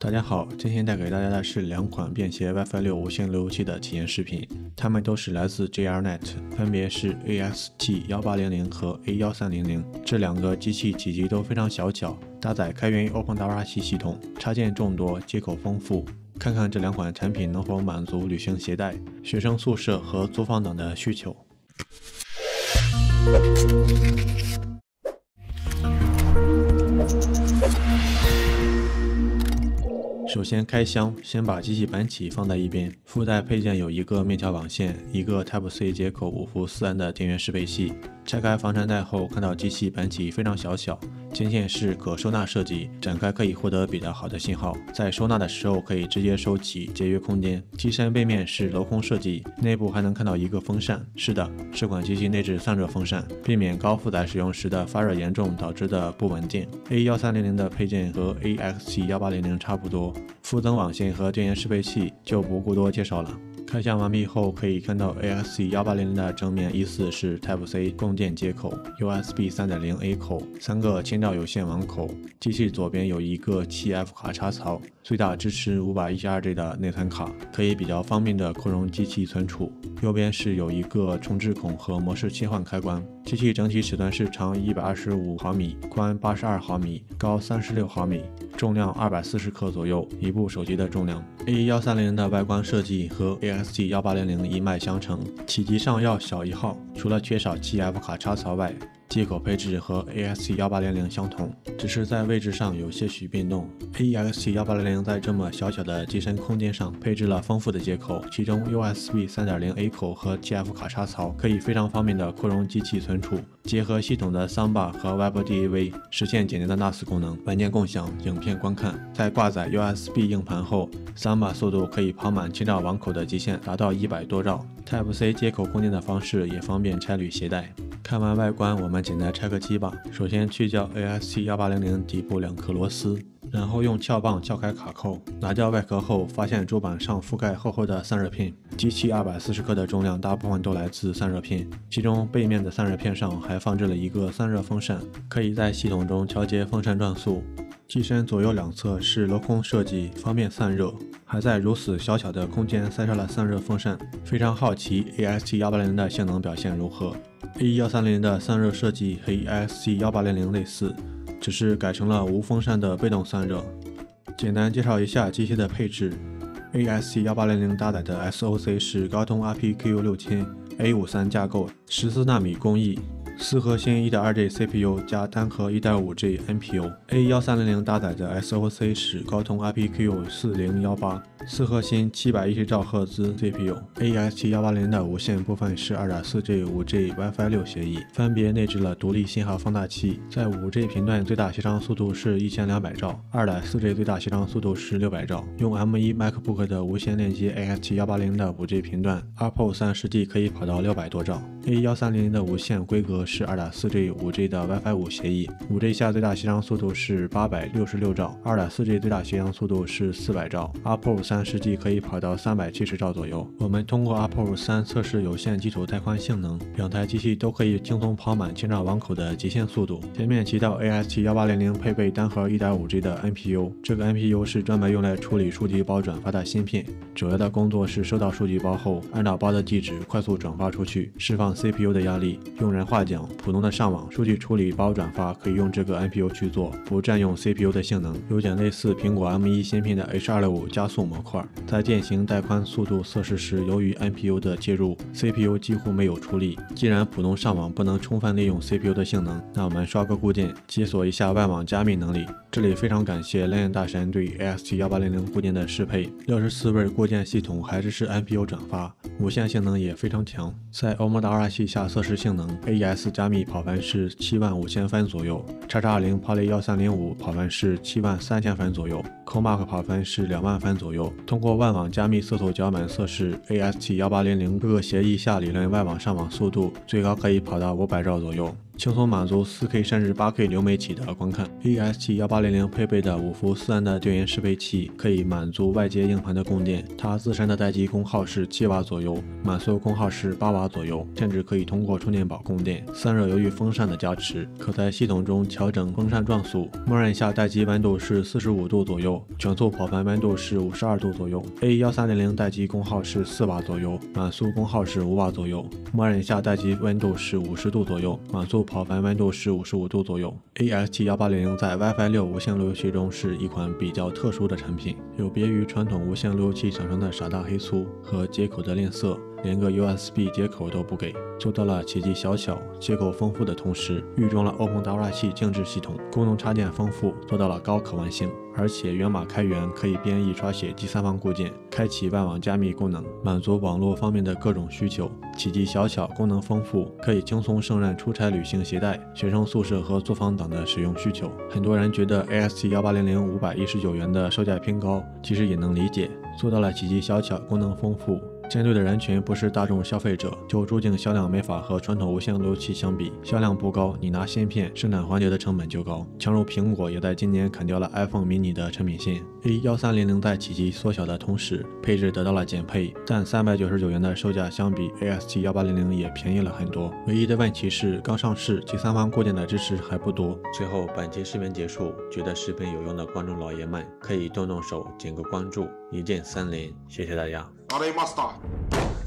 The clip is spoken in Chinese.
大家好，今天带给大家的是两款便携 WiFi 6无线路由器的体验视频，它们都是来自 JRNet， 分别是 AXT1800 和 A1300。这两个机器体积都非常小巧，搭载开源于 OpenWRC 系统，插件众多，接口丰富。看看这两款产品能否满足旅行携带、学生宿舍和租房等的需求。首先开箱，先把机器板起放在一边，附带配件有一个面条网线、一个 Type-C 接口5伏4安的电源适配器。拆开防尘袋后，看到机器板起非常小巧，肩线是可收纳设计，展开可以获得比较好的信号。在收纳的时候可以直接收起，节约空间。机身背面是镂空设计，内部还能看到一个风扇。是的，这款机器内置散热风扇，避免高负载使用时的发热严重导致的不稳定。A1300的配件和 AXT1800差不多，附增网线和电源适配器就不过多介绍了。开箱完毕后，可以看到 AXT1800的正面依次是 Type-C 供电接口、USB 3.0A 口、3个千兆有线网口。机器左边有一个 7F 卡插槽，最大支持512G 的内存卡，可以比较方便的扩容机器存储。右边是有一个重置孔和模式切换开关。机器整体尺寸是长125毫米，宽82毫米，高36毫米，重量240克左右，一部手机的重量。A1300的外观设计和 AXT1800一脉相承，体积上要小一号，除了缺少 7F 卡插槽外，接口配置和 AXT1800相同，只是在位置上有些许变动。AXT1800在这么小巧的机身空间上配置了丰富的接口，其中 USB 3.0A 口和 TF 卡插槽可以非常方便的扩容机器存储，结合系统的 Soundbar 和 WebDAV 实现简洁的 NAS 功能，文件共享、影片观看。在挂载 USB 硬盘后， Soundbar 速度可以跑满千兆网口的极限，达到100多兆。Type-C 接口供电的方式也方便差旅携带。看完外观，我们简单拆个机吧。首先去掉 AXT1800底部2颗螺丝，然后用撬棒撬开卡扣，拿掉外壳后，发现主板上覆盖厚厚的散热片。机器240克的重量大部分都来自散热片，其中背面的散热片上还放置了一个散热风扇，可以在系统中调节风扇转速。机身左右两侧是镂空设计，方便散热，还在如此小巧的空间塞上了散热风扇。非常好奇 AXT1800的性能表现如何。A1300的散热设计和 AXT1800类似，只是改成了无风扇的被动散热。简单介绍一下机器的配置。AXT1800搭载的 SoC 是高通 RPQ6000 A53 架构，14纳米工艺。4核心 1.2G CPU 加单核 1.5G NPU。A1300搭载的 SoC 是高通 RPQ4018， 4核心710兆赫兹 CPU。AXT1800的无线部分是 2.4G 5G WiFi 6协议，分别内置了独立信号放大器，在 5G 频段最大协商速度是1200兆， 2.4G 最大协商速度是600兆。用 M1 MacBook 的无线链接 AXT1800的 5G 频段 ，ARPU 30G 可以跑到600多兆。A1300的无线规格是 2.4G 5G 的 WiFi 5协议，5G 下最大协商速度是866兆， 2.4G 最大协商速度是400兆， ARPU 30G 可以跑到370兆左右。我们通过 ARPU 3测试有线基础带宽性能，两台机器都可以轻松跑满千兆网口的极限速度。前面提到 AXT1800配备单核 1.5G 的 NPU， 这个 NPU 是专门用来处理数据包转发的芯片，主要的工作是收到数据包后，按照包的地址快速转发出去，释放 CPU 的压力。用人话讲，普通的上网数据处理包转发可以用这个 NPU 去做，不占用 CPU 的性能，有点类似苹果 M1 芯片的 H265 加速模块。在电行带宽速度测试时，由于 NPU 的介入， CPU 几乎没有出力。既然普通上网不能充分利用 CPU 的性能，那我们刷个固件，解锁一下外网加密能力。这里非常感谢蓝眼大神对 AXT1800固件的适配，64位固件系统还支持 NPU 转发，无线性能也非常强。在 OMOD2 下测试性能， AES 加密跑分是75000分左右， XXA20 Poly 1305跑分是73000分左右， COMAC 跑分是20000分左右。通过外网加密色素脚本测试 AXT1800各个协议下理论外网上网速度最高可以跑到500兆左右。轻松满足 4K 甚至 8K 流媒体的观看。AST1800配备的5伏4安的电源适配器可以满足外接硬盘的供电，它自身的待机功耗是7瓦左右，满速功耗是8瓦左右，甚至可以通过充电宝供电。散热由于风扇的加持，可在系统中调整风扇转速，默认下待机温度是45度左右，全速跑分温度是52度左右。A1300待机功耗是4瓦左右，满速功耗是5瓦左右，默认下待机温度是50度左右，满速跑分温度是55度左右。AST1800在 WiFi 6无线路由器中是一款比较特殊的产品，有别于传统无线路由器厂商的傻大黑粗和接口的吝啬，连个 USB 接口都不给，做到了体积小巧、接口丰富的同时，预装了 Open 导览器静置系统，功能插件丰富，做到了高可玩性。而且源码开源可以编译刷写第三方固件，开启外网加密功能，满足网络方面的各种需求。体积小巧，功能丰富，可以轻松胜任出差旅行携带、学生宿舍和作坊等的使用需求。很多人觉得 AST1800 519元的售价偏高，其实也能理解，做到了体积小巧，功能丰富。针对的人群不是大众消费者，就注定销量没法和传统无线路由器相比，销量不高，你拿芯片生产环节的成本就高。强如苹果也在今年砍掉了 iPhone mini 的产品线。A1300在体积缩小的同时，配置得到了减配，但399元的售价相比 AST1800也便宜了很多。唯一的问题是刚上市，第三方固件的支持还不多。最后，本期视频结束，觉得视频有用的观众老爷们可以动动手点个关注，一键3连，谢谢大家。Are they must die?